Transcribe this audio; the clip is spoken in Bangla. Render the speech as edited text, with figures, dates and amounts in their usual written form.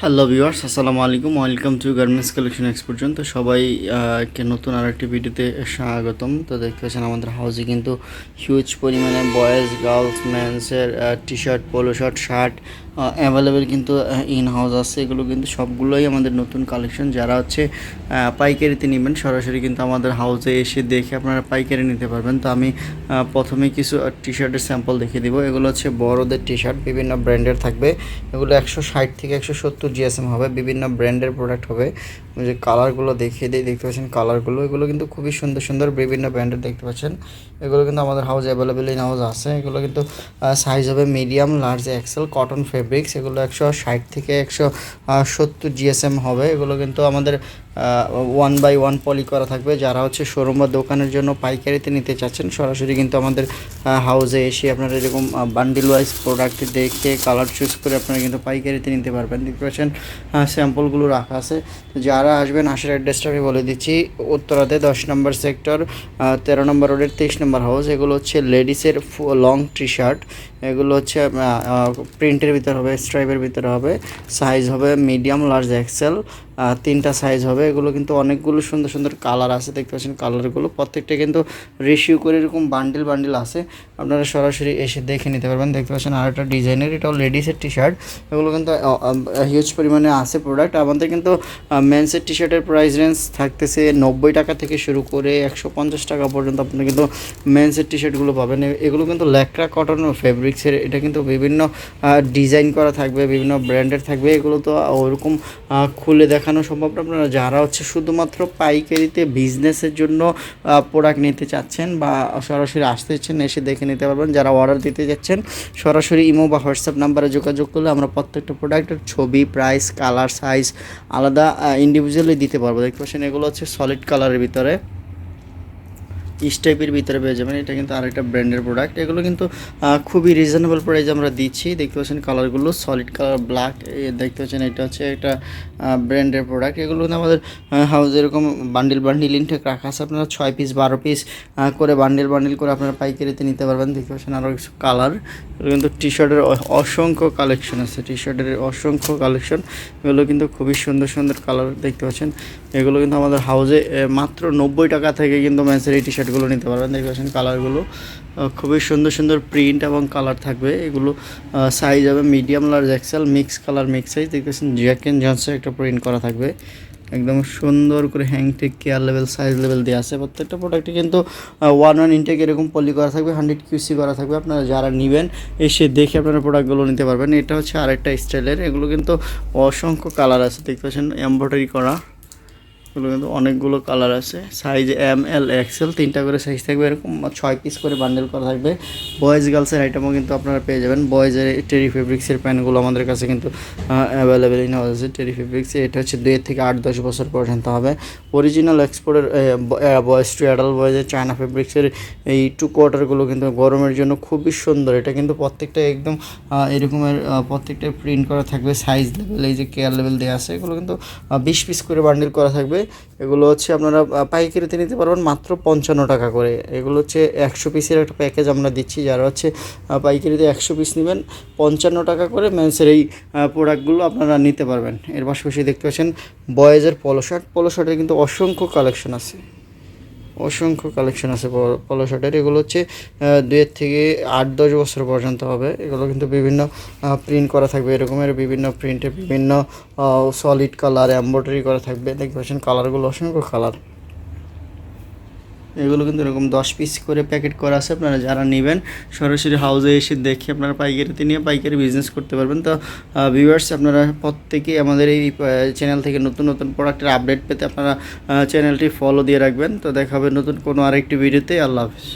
হ্যালো ভিউয়ার্স, আসসালামু আলাইকুম। Welcome to garments collection export. তো সবাইকে নতুন আরেকটি ভিডিওতে স্বাগতম। তো দেখতে পাচ্ছেন আমাদের হাউসে কিন্তু হিউজ পরিমাণে বয়েজ, গার্লস, মেন্সের T shirt, polo shirt, shirt available কিন্তু ইন হাউস আছে। এগুলো কিন্তু সবগুলোই আমাদের নতুন কালেকশন। যারা হচ্ছে পাইকারিতে নেবেন সরাসরি কিন্তু আমাদের হাউসে এসে দেখে আপনারা পাইকারি নিতে পারবেন। তো আমি প্রথমে কিছু টি শার্টের স্যাম্পল দেখিয়ে দিব। এগুলো হচ্ছে বড়দের টি শার্ট, বিভিন্ন ব্র্যান্ডের থাকবে। এগুলো 160 থেকে 170 জিএসএম হবে, বিভিন্ন ব্র্যান্ডের প্রোডাক্ট হবে। যে কালারগুলো দেখিয়ে দিই, দেখতে পাচ্ছেন কালারগুলো, এগুলো কিন্তু খুবই সুন্দর সুন্দর বিভিন্ন ব্র্যান্ডের দেখতে পাচ্ছেন। এগুলো কিন্তু আমাদের হাউস অ্যাভেলেবেল ইন হাউস আছে। এগুলো কিন্তু সাইজ হবে medium, large, XL, cotton fabrics. এগুলো 160 থেকে 170 জিএসএম হবে। এগুলো কিন্তু আমাদের 1/1 পলি করা থাকবে। যারা হচ্ছে শোরুম বা দোকানের জন্য পাইকারিতে নিতে চাচ্ছেন সরাসরি কিন্তু আমাদের হাউসে এসে আপনারা এরকম বান্ডিল ওয়াইজ প্রোডাক্ট দেখে কালার চুজ করে আপনারা কিন্তু পাইকারিতে নিতে পারবেন। দেখতে পাচ্ছেন স্যাম্পলগুলো রাখা আছে। তো যারা আসবেন আসার অ্যাড্রেসটা আমি বলে দিচ্ছি। উত্তরাতে 10 নম্বর সেক্টর, 13 নম্বর রোডের 23 নম্বর হাউস। এগুলো হচ্ছে লেডিসের লং টি শার্ট। এগুলো হচ্ছে প্রিন্টের ভিতরে হবে, স্ট্রাইপের ভিতরে হবে। সাইজ হবে মিডিয়াম, লার্জ, এক্সেল, 3টা সাইজ হবে। এগুলো কিন্তু অনেকগুলো সুন্দর সুন্দর কালার আছে। দেখতে পাচ্ছেন কালারগুলো প্রত্যেকটা কিন্তু রেশিও করে এরকম বান্ডিল বান্ডিল আছে। আপনারা সরাসরি এসে দেখে নিতে পারবেন। দেখতে পাচ্ছেন আর একটা ডিজাইনের, এটাও লেডিসের টি শার্ট। এগুলো কিন্তু হিউজ পরিমাণে আছে প্রোডাক্ট। আমাদের কিন্তু মেন্সের টি শার্টের প্রাইস রেঞ্জ থাকতেছে 90 টাকা থেকে শুরু করে 150 টাকা পর্যন্ত আপনি কিন্তু মেন্সের টি শার্টগুলো পাবেন। এগুলো কিন্তু ল্যাকড়া কটন ফেব্রিক্সের। এটা কিন্তু বিভিন্ন ডিজাইন করা থাকবে, বিভিন্ন ব্র্যান্ডের থাকবে। এগুলো তো ওরকম খুলে দেখানো সম্ভব না। আপনারা যারা হচ্ছে শুধুমাত্র পাইকারিতে বিজনেসের জন্য প্রোডাক্ট নিতে চাচ্ছেন বা সরাসরি আসতে চাচ্ছেন এসে দেখে নিতে পারবেন। যারা অর্ডার দিতে যাচ্ছেন সরাসরি ইমো বা হোয়াটসঅ্যাপ নাম্বারে যোগাযোগ করলে আমরা প্রত্যেকটা প্রোডাক্টের ছবি, প্রাইস, কালার, সাইজ আলাদা ইন্ডিভিজুয়ালি দিতে পারবো। দেখতে পাচ্ছেন এগুলো হচ্ছে সলিড কালারের ভিতরে, স্টাইপের ভিতরে পেয়ে যাবেন। এটা কিন্তু আরেকটা ব্র্যান্ডের প্রোডাক্ট। এগুলো কিন্তু খুবই রিজনেবল প্রাইসে আমরা দিচ্ছি। দেখতে পাচ্ছেন কালারগুলো সলিড কালার, ব্ল্যাক। দেখতে পাচ্ছেন এটা হচ্ছে একটা ব্র্যান্ডের প্রোডাক্ট। এগুলো কিন্তু আমাদের হাউসে এরকম বান্ডিল ইনটেক রাখা আছে। আপনারা 6 পিস 12 পিস করে বান্ডিল করে আপনারা পাইকারিতে নিতে পারবেন। দেখতে পাচ্ছেন আরও কিছু কালার। এগুলো কিন্তু টি শার্টের অসংখ্য কালেকশন আছে, টি শার্টের অসংখ্য কালেকশন। এগুলো কিন্তু খুবই সুন্দর সুন্দর কালার দেখতে পাচ্ছেন। এগুলো কিন্তু আমাদের হাউসে মাত্র 90 টাকা থেকে কিন্তু মেন্সের এই টি শার্টগুলো নিতে পারবেন। দেখতে পাচ্ছেন কালারগুলো খুবই সুন্দর সুন্দর প্রিন্ট এবং কালার থাকবে। এগুলো সাইজ হবে medium, large, XL, mix colour, mix size. দেখতে পাচ্ছেন জ্যাক এন্ড জনসের একটা প্রিন্ট করা থাকবে। একদম সুন্দর করে হ্যাংটেক, কেয়ার লেভেল, সাইজ লেভেল দেওয়া আছে। প্রত্যেকটা প্রোডাক্টে কিন্তু 1/1 ইনটেক এরকম পলি করা থাকবে, 100 কিউসি করা থাকবে। আপনারা যারা নেবেন এসে দেখে আপনারা প্রোডাক্টগুলো নিতে পারবেন। এটা হচ্ছে আরেকটা স্টাইলের। এগুলো কিন্তু অসংখ্য কালার আছে। দেখতে পাচ্ছেন এমব্রয়ডারি করা। এগুলো কিন্তু অনেকগুলো কালার আছে। সাইজ এম, এল, এক্সেল 3টা করে সাইজ থাকবে। এরকম 6 পিস করে বান্ডেল করা থাকবে। বয়েজ গার্লসের আইটেমও কিন্তু আপনারা পেয়ে যাবেন। বয়েজের টেরি ফেব্রিক্সের প্যান্টগুলো আমাদের কাছে কিন্তু অ্যাভেলেবেল ইন হাউস আছে। টেরি ফেব্রিক্স এটা হচ্ছে 2 থেকে 8-10 বছর পর্যন্ত হবে। অরিজিনাল এক্সপোর্টের বয়েজ টু অ্যাডাল্ট বয়েজের চায়না ফেব্রিক্সের এই 2 কোয়ার্টারগুলো কিন্তু গরমের জন্য খুবই সুন্দর। এটা কিন্তু প্রত্যেকটা একদম এরকমের প্রত্যেকটা প্রিন্ট করা থাকবে, সাইজ লেভেল, এই যে কেয়ার লেভেল দেওয়া আছে। এগুলো কিন্তু 20 পিস করে বান্ডেল করা থাকবে। এগুলো হচ্ছে আপনারা পাইকারিতে নিতে পারবেন মাত্র 55 টাকা করে। এগুলো হচ্ছে 100 পিসের একটা প্যাকেজ আমরা দিচ্ছি। যারা হচ্ছে পাইকারিতে 100 পিস নেবেন 55 টাকা করে মেন্সের এই প্রোডাক্টগুলো আপনারা নিতে পারবেন। এর পাশাপাশি দেখতে পাচ্ছেন বয়েজের পলো শার্টের কিন্তু অসংখ্য কালেকশন আছে, অসংখ্য কালেকশন আছে পলো শার্টের। এগুলো হচ্ছে 2 থেকে 8-10 বছর পর্যন্ত হবে। এগুলো কিন্তু বিভিন্ন প্রিন্ট করা থাকবে, এরকমের বিভিন্ন প্রিন্টে বিভিন্ন সলিড কালার এমব্রয়ডারি করা থাকবে। দেখতে পাচ্ছেন কালারগুলো অসংখ্য কালার। এগুলো কিন্তু এরকম 10 পিস করে প্যাকেট করা আছে। আপনারা যারা নেবেন সরাসরি হাউসে এসে দেখে আপনারা পাইকারিতে নিয়ে পাইকারি বিজনেস করতে পারবেন। তো ভিউয়ার্স, আপনারা প্রত্যেকেই আমাদের এই চ্যানেল থেকে নতুন নতুন প্রোডাক্টের আপডেট পেতে আপনারা চ্যানেলটি ফলো দিয়ে রাখবেন। তো দেখা হবে নতুন কোনো আরেকটি ভিডিওতে। আল্লাহ হাফিজ।